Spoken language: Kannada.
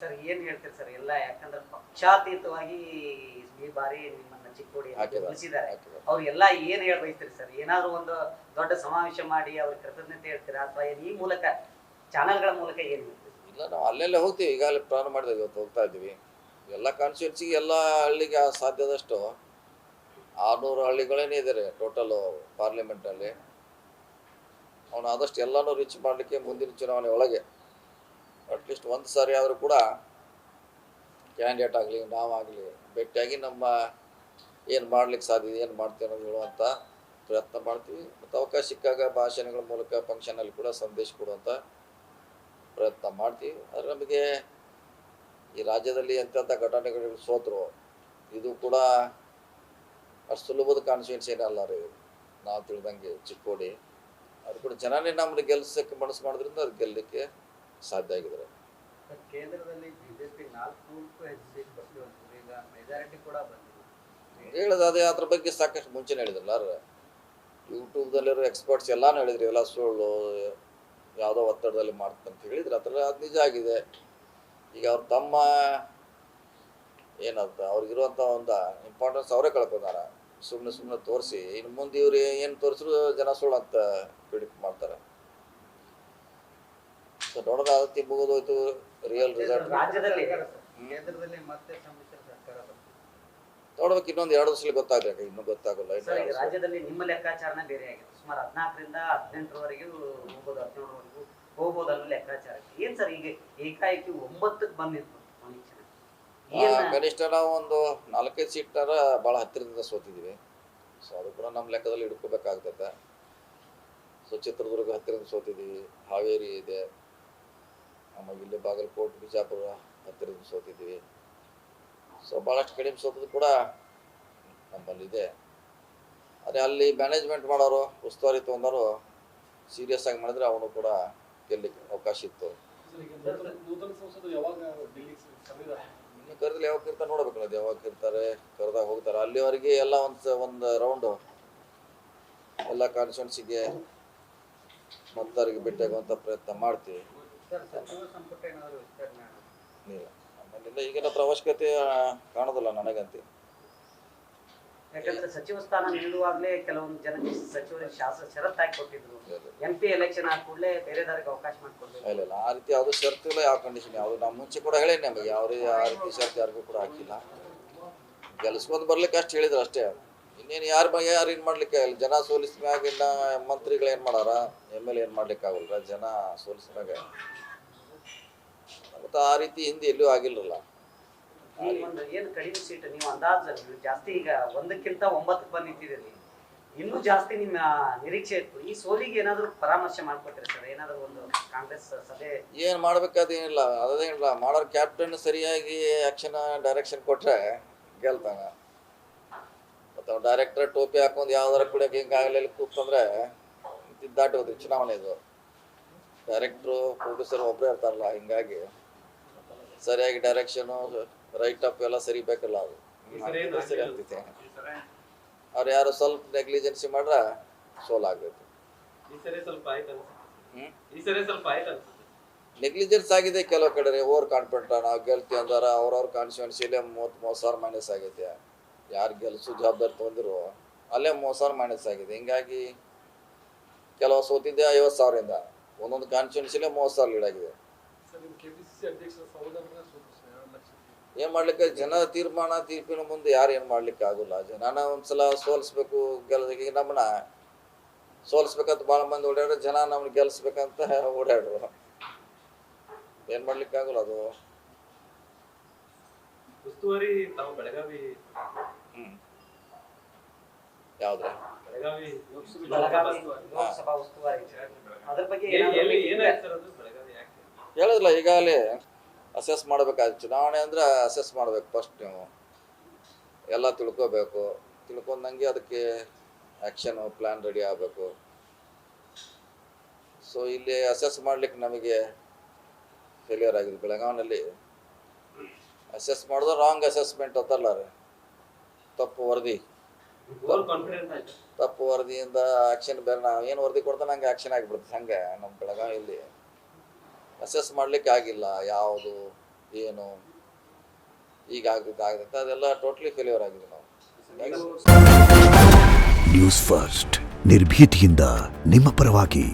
ಸರ್ ಏನ್ ಹೇಳ್ತೀರಿ ಸರ್ ಎಲ್ಲ ಯಾಕಂದ್ರೆ ಪಕ್ಷಾತೀತವಾಗಿ ಈ ಬಾರಿ ನಿಮ್ಮನ್ನ ಚಿಕ್ಕೋಡಿ ಗೆಲ್ಲಿಸಿದ್ದಾರೆ ಅವ್ರಿಗೆಲ್ಲ ಏನ್ ಹೇಳ ಬಯಸ್ತೀರಿ ಸರ್ ಏನಾದ್ರು ಒಂದು ದೊಡ್ಡ ಸಮಾವೇಶ ಮಾಡಿ ಅವ್ರ ಕೃತಜ್ಞತೆ ಹೇಳ್ತೀರಾ ಅಥವಾ ಈ ಮೂಲಕ ಚಾನೆಲ್ಗಳ ಮೂಲಕ ಏನ್ ಹೇಳ್ತೀರಿ? ಇಲ್ಲ ನಾವು ಅಲ್ಲೆಲ್ಲ ಹೋಗ್ತೀವಿ ಈಗಾಗಲೇ ಪ್ರಾರಂಭ ಮಾಡಿದ್ವಿ ಇವತ್ತು ಹೋಗ್ತಾ ಇದ್ದೀವಿ ಎಲ್ಲ ಕಾನ್ಸ್ಟಿಟ್ಯೂನ್ಸಿಗೆ ಎಲ್ಲ ಹಳ್ಳಿಗೆ ಸಾಧ್ಯದಷ್ಟು 600 ಹಳ್ಳಿಗಳೇನೇ ಇದ್ದಾರೆ ಟೋಟಲ್ ಪಾರ್ಲಿಮೆಂಟಲ್ಲಿ. ಅವನು ಆದಷ್ಟು ಎಲ್ಲನೂ ರೀಚ್ ಮಾಡಲಿಕ್ಕೆ ಮುಂದಿನ ಚುನಾವಣೆ ಒಳಗೆ ಅಟ್ಲೀಸ್ಟ್ ಒಂದು ಸಾರಿ ಆದರೂ ಕೂಡ ಕ್ಯಾಂಡಿಡೇಟ್ ಆಗಲಿ ನಾವಾಗಲಿ ಭೇಟಿಯಾಗಿ ನಮ್ಮ ಏನು ಮಾಡ್ಲಿಕ್ಕೆ ಸಾಧ್ಯ ಏನು ಮಾಡ್ತೀವಿ ಅನ್ನೋದು ಹೇಳುವಂಥ ಪ್ರಯತ್ನ ಮಾಡ್ತೀವಿ. ಮತ್ತು ಅವಕಾಶ ಸಿಕ್ಕಾಗ ಭಾಷಣಗಳ ಮೂಲಕ ಫಂಕ್ಷನಲ್ಲಿ ಕೂಡ ಸಂದೇಶ ಕೊಡುವಂಥ ಪ್ರಯತ್ನ ಮಾಡ್ತೀವಿ. ಆದರೆ ನಮಗೆ ಈ ರಾಜ್ಯದಲ್ಲಿ ಎಂತೆಂಥ ಘಟನೆಗಳು ಸೋತರು ಇದು ಕೂಡ ಅಷ್ಟು ಸುಲಭದ ಕಾನ್ಸ್ಟಿಟ್ಯೂನ್ಸಿ ಏನಲ್ಲ ರೀ. ನಾವು ತಿಳಿದಂಗೆ ಚಿಕ್ಕೋಡಿ ಅದು ಕೂಡ ಜನನೇ ನಮ್ಮನ್ನು ಗೆಲ್ಲಿಸೋಕ್ಕೆ ಮನಸ್ಸು ಮಾಡೋದ್ರಿಂದ ಅದು ಗೆಲ್ಲಲಿಕ್ಕೆ ಸಾಧ್ಯ ಆಗಿದ್ದಾರೆ. ಕೇಂದ್ರದಲ್ಲಿ ಬಿಜೆಪಿ 4 ಹೆಚ್ಚು ಸೀಟ್ ಬರ್ತೀವಂತ ಈಗ ಮೆಜಾರಿಟಿ ಕೂಡ ಬಂದಿದೆ ಹೇಳೋದು ಅದೇ ಅದ್ರ ಬಗ್ಗೆ ಸಾಕಷ್ಟು ಮುಂಚೆನೇ ಹೇಳಿದ್ರಲ್ಲ ಯೂಟ್ಯೂಬ್ದಲ್ಲಿರೋ ಎಕ್ಸ್ಪರ್ಟ್ಸ್ ಎಲ್ಲಾನು ಹೇಳಿದ್ರಿ ಎಲ್ಲ ಸುಳ್ಳು ಯಾವುದೋ ಒತ್ತಡದಲ್ಲಿ ಮಾಡ್ತಂತ ಹೇಳಿದ್ರೆ ಅದರ ಅದು ನಿಜ ಆಗಿದೆ. ಈಗ ಅವ್ರು ತಮ್ಮ ಏನಂತ ಅವ್ರಿಗಿರುವಂಥ ಒಂದು ಇಂಪಾರ್ಟೆನ್ಸ್ ಅವರೇ ಕಳ್ಕೊಂಡಾರ. ಸುಮ್ಮನೆ ತೋರಿಸಿ ಇನ್ನು ಮುಂದೆ ಇವ್ರು ಏನು ತೋರಿಸಿದ್ರು ಜನ ಸುಳ್ಳು ಅಂತ ಪ್ರಿಡಿಕ್ಟ್ ಮಾಡ್ತಾರೆ. ಸೊ ನೋಡೋಣ ಅದಕ್ಕೆ ಮುಗಿದೋಯ್ತು ರಿಯಲ್ ರಿಸಲ್ಟ್ ರಾಜ್ಯದಲ್ಲಿ ಕೇಂದ್ರದಲ್ಲಿ ಮತ್ತೆ ಸಮ್ಮಿಶ್ರ ಸರ್ಕಾರ ನೋಡ್ಬೇಕು ಇನ್ನೊಂದು 2 ವರ್ಷದಲ್ಲಿ ಗೊತ್ತಾಗಬೇಕು. ಇನ್ನೂ ಗೊತ್ತಾಗಲ್ಲ. ರಾಜ್ಯದಲ್ಲಿ ನಿಮ್ಮ ಲೆಕ್ಕಾಚಾರನ ಬೇರೆ ಆಗಿದೆ. ಸುಮಾರು 14ರಿಂದ 18ರವರೆಗೂ ಹೋಗ್ಬೋದು 17ರವರೆಗೂ ಹೋಗ್ಬೋದು ಅನ್ನೋ ಲೆಕ್ಕಾಚಾರ ಏನ್ ಸರ್ ಈಗ ಏಕಾಏಕಿ 9ಕ್ಕೆ ಬಂದಿತ್ತು ಕನಿಷ್ಠ ನಾವು ಒಂದು 4-5 ಸೀಟ್ನಾರ ಭಾಳ ಹತ್ತಿರದಿಂದ ಸೋತಿದ್ದೀವಿ. ಸೊ ಅದು ಕೂಡ ನಮ್ಮ ಲೆಕ್ಕದಲ್ಲಿ ಹಿಡ್ಕೋಬೇಕಾಗ್ತದೆ. ಸೊ ಚಿತ್ರದುರ್ಗ ಹತ್ತಿರದಿಂದ ಸೋತಿದ್ದೀವಿ, ಹಾವೇರಿ ಇದೆ, ಆಮೇಲೆ ಇಲ್ಲಿ ಬಾಗಲಕೋಟೆ ಬಿಜಾಪುರ ಹತ್ತಿರದಿಂದ ಸೋತಿದ್ದೀವಿ. ಸೊ ಭಾಳಷ್ಟು ಕಡಿಮೆ ಸೋತದ್ದು ಕೂಡ ನಮ್ಮಲ್ಲಿದೆ. ಅದೇ ಅಲ್ಲಿ ಮ್ಯಾನೇಜ್ಮೆಂಟ್ ಮಾಡೋರು ಉಸ್ತುವಾರಿ ತೊಗೊಂಡವರು ಸೀರಿಯಸ್ ಆಗಿ ಮಾಡಿದ್ರೆ ಅವನು ಕೂಡ ಗೆಲ್ಲಲಿಕ್ಕೆ ಅವಕಾಶ ಇತ್ತು. ಕರೆದಲ್ಲಿ ಯಾವಾಗ ಇರ್ತಾರೆ ನೋಡ್ಬೇಕಲ್ಲ, ಅದು ಯಾವಾಗ ಇರ್ತಾರೆ ಕರೆದಾಗ ಹೋಗ್ತಾರೆ. ಅಲ್ಲಿವರೆಗೆ ಎಲ್ಲ ಒಂದು ರೌಂಡು ಎಲ್ಲ ಕಾನ್ಸ್ಟಿಟ್ಯೂನ್ಸಿಗೆ ಮತ್ತವರಿಗೆ ಭೇಟಿಯಾಗುವಂಥ ಪ್ರಯತ್ನ ಮಾಡ್ತೀವಿ. ಇಲ್ಲ ನಮ್ಮಲ್ಲಿಂದ ಈಗಿನ ಹತ್ರ ಅವಶ್ಯಕತೆ ಕಾಣೋದಿಲ್ಲ ನನಗಂತೆ. ಯಾಕಂದ್ರೆ ಸಚಿವ ಸ್ಥಾನ ನೀಡುವಾಗಲೇ ಕೆಲವೊಂದು ಜನಕ್ಕೆ ಸಚಿವರಿಗೆ ಷರತ್ತು ಹಾಕಿ ಕೊಟ್ಟಿದ್ರು. MP ಎಲೆಕ್ಷನ್ ಆದ ಕೂಡಲೇ ಬೇರೆದವರಿಗೆ ಅವಕಾಶ ಮಾಡಿಕೊಡ್ಬೇಕು. ಇಲ್ಲ ಆ ರೀತಿ ಯಾವುದು ಷರತ್ತು ಇಲ್ಲ, ಯಾವ ಕಂಡೀಷನ್ ಯಾವುದು ನಮ್ಮ ಮುಂಚೆ ಕೂಡ ಹೇಳಿ ನಮಗೆ ಯಾವ ರೀತಿ ಷರತ್ತು ಯಾರಿಗೂ ಕೂಡ ಹಾಕಿಲ್ಲ. ಗೆಲ್ಸ್ಕೊಂಡು ಬರ್ಲಿಕ್ಕೆ ಅಷ್ಟು ಹೇಳಿದ್ರು ಅಷ್ಟೇ. ಇನ್ನೇನು ಯಾರು ಏನು ಮಾಡ್ಲಿಕ್ಕೆ ಆಗಲ್ಲ. ಜನ ಸೋಲಿಸಿದಾಗ ಮಂತ್ರಿಗಳು ಏನು ಮಾಡಾರ, MLA ಏನು ಮಾಡ್ಲಿಕ್ಕೆ ಆಗಲ್ಲ. ಜನ ಸೋಲಿಸಿದಾಗ ಮತ್ತು ಆ ರೀತಿ ಹಿಂದೆ ಎಲ್ಲೂ ಆಗಿಲ್ಲಲ್ಲ. ಏನು ಕಡಿಮೆ ಸೀಟ್ ನೀವು ಅಂದಾಜು ಜಾಸ್ತಿ ಈಗ 1ಕ್ಕಿಂತ 9ಕ್ಕೆ ಬಂದಿದ್ದೀರಿ, ಇನ್ನೂ ಜಾಸ್ತಿ ನಿಮ್ಮ ನಿರೀಕ್ಷೆ ಇತ್ತು. ಈ ಸೋಲಿಗೆ ಏನಾದರೂ ಪರಾಮರ್ಶೆ ಮಾಡ್ಕೊತೀರಿ ಸರ್? ಏನಾದರೂ ಒಂದು ಕಾಂಗ್ರೆಸ್ ಸಭೆ ಏನು ಮಾಡ್ಬೇಕಾದೇನಿಲ್ಲ, ಅದೇನಿಲ್ಲ ಮಾಡೋರು ಕ್ಯಾಪ್ಟನ್ ಸರಿಯಾಗಿ ಆ್ಯಕ್ಷನ್ ಡೈರೆಕ್ಷನ್ ಕೊಟ್ಟರೆ ಗೆಲ್ತಾನ. ಮತ್ತು ಅವ್ನು ಡೈರೆಕ್ಟರ್ ಟೋಪಿ ಹಾಕೊಂಡು ಯಾವ್ದಾರ ಕುಡಿಯೋಕೆ ಹಿಂಗಾಗಲಿ ಕೂತಂದ್ರೆ ದಾಟಿ ಹೋದ್ರಿ ಚುನಾವಣೆ. ಇದು ಡೈರೆಕ್ಟ್ರು ಪ್ರೊಡ್ಯೂಸರ್ ಒಬ್ಬರೇ ಇರ್ತಾರಲ್ಲ, ಹಿಂಗಾಗಿ ಸರಿಯಾಗಿ ಡೈರೆಕ್ಷನು ರೈಟ್ ಅಪ್ ಎಲ್ಲ ಸರಿ ಬೇಕಲ್ಲ. ಅದು ಸರಿ ಆಗ್ತೈತೆ. ಅವ್ರು ಯಾರು ಸ್ವಲ್ಪ ನೆಗ್ಲಿಜೆನ್ಸಿ ಮಾಡ್ರೆ ಸೋಲಾಗ್ತೈತೆ. ನೆಗ್ಲಿಜೆನ್ಸ್ ಆಗಿದೆ ಕೆಲವು ಕಡೆ. ಓವರ್ ಕಾನ್ಫಿಡೆಂಟ್ ನಾವು ಗೆಲ್ತೀವಿ ಅಂದಾರ ಅವ್ರವ್ರ ಕಾನ್ಸ್ಟಿಟ್ಯೂನ್ಸಿಲೇ 30,000 ಮೈನಸ್ ಆಗೈತೆ. ಯಾರು ಗೆಲ್ಸು ಜವಾಬ್ದಾರಿ ತೊಗೊಂಡಿರು ಅಲ್ಲೇ 30,000 ಮೈನಸ್ ಆಗಿದೆ. ಹಿಂಗಾಗಿ ಕೆಲವು ಸೋತಿದ್ದೆ 50,000ರಿಂದ ಒಂದೊಂದು ಕಾನ್ಸ್ಟಿಟ್ಯೂನ್ಸಿಲೇ 30,000 ಲೀಡ್ ಆಗಿದೆ. ಏನು ಮಾಡ್ಲಿಕ್ಕೆ ಜನ ತೀರ್ಪಿನ ಮುಂದೆ ಯಾರು ಏನು ಮಾಡ್ಲಿಕ್ಕೆ ಆಗೋಲ್ಲ. ಜನನ ಒಂದ್ಸಲ ಸೋಲಿಸ್ಬೇಕು ಈಗ ನಮ್ಮನ್ನ ಸೋಲಿಸ್ಬೇಕಂತ ಭಾಳ ಮಂದಿ ಓಡಾಡ್ರು, ಜನ ನಮ್ಮನ್ನ ಗೆಲ್ಸ್ಬೇಕಂತ ಓಡಾಡ್ರು. ಏನು ಮಾಡ್ಲಿಕ್ಕೆ ಆಗೋಲ್ಲ. ಅದು ಉಸ್ತುವಾರಿ ತಾವು ಬೆಳಗಾವಿ ಯಾವ್ದು ಲೋಕಸಭಾ ಉಸ್ತುವಾರಿ ಅದ್ರ ಬಗ್ಗೆ ಹೇಳಿದ್ರಲ್ಲ ಈಗಾಗಲೇ ಅಸೆಸ್ ಮಾಡಬೇಕಾದ್ರೆ ಚುನಾವಣೆ ಅಂದರೆ ಅಸೆಸ್ ಮಾಡ್ಬೇಕು. ಫಸ್ಟ್ ನೀವು ಎಲ್ಲ ತಿಳ್ಕೋಬೇಕು. ತಿಳ್ಕೊಂಡಂಗೆ ಅದಕ್ಕೆ ಆ್ಯಕ್ಷನು ಪ್ಲ್ಯಾನ್ ರೆಡಿ ಆಗಬೇಕು. ಸೊ ಇಲ್ಲಿ ಅಸೆಸ್ ಮಾಡ್ಲಿಕ್ಕೆ ನಮಗೆ ಫೇಲಿಯರ್ ಆಗಿದೆ. ಬೆಳಗಾವಿನಲ್ಲಿ ಅಸೆಸ್ ಮಾಡೋದು ರಾಂಗ್ ಅಸೆಸ್ಮೆಂಟ್ ಅಂತಲ್ಲ ರೀ, ತಪ್ಪು ವರದಿಯಿಂದ ಆ್ಯಕ್ಷನ್ ಬೇರೆ. ನಾವು ಏನು ವರದಿ ಕೊಡ್ತಾನೆ ಹಂಗೆ ಆ್ಯಕ್ಷನ್ ಆಗಿಬಿಡುತ್ತೆ. ಹಂಗೆ ನಮ್ಮ ಬೆಳಗಾವಿಯಲ್ಲಿ ಅಸೆಸ್ ಮಾಡಲಿಕ್ಕೆ ಆಗಿಲ್ಲ. ಯಾವುದು ಏನು ಈಗ ಆಗತ್ತೆ ಅದೆಲ್ಲ ಟೋಟ್ಲಿ ಫೇಲ್ಯೂರ್ ಆಗಿದೆ ನಾವು. ನ್ಯೂಸ್ ಫಸ್ಟ್ ನಿರ್ಭೀತಿಯಿಂದ ನಿಮ್ಮ ಪರವಾಗಿ.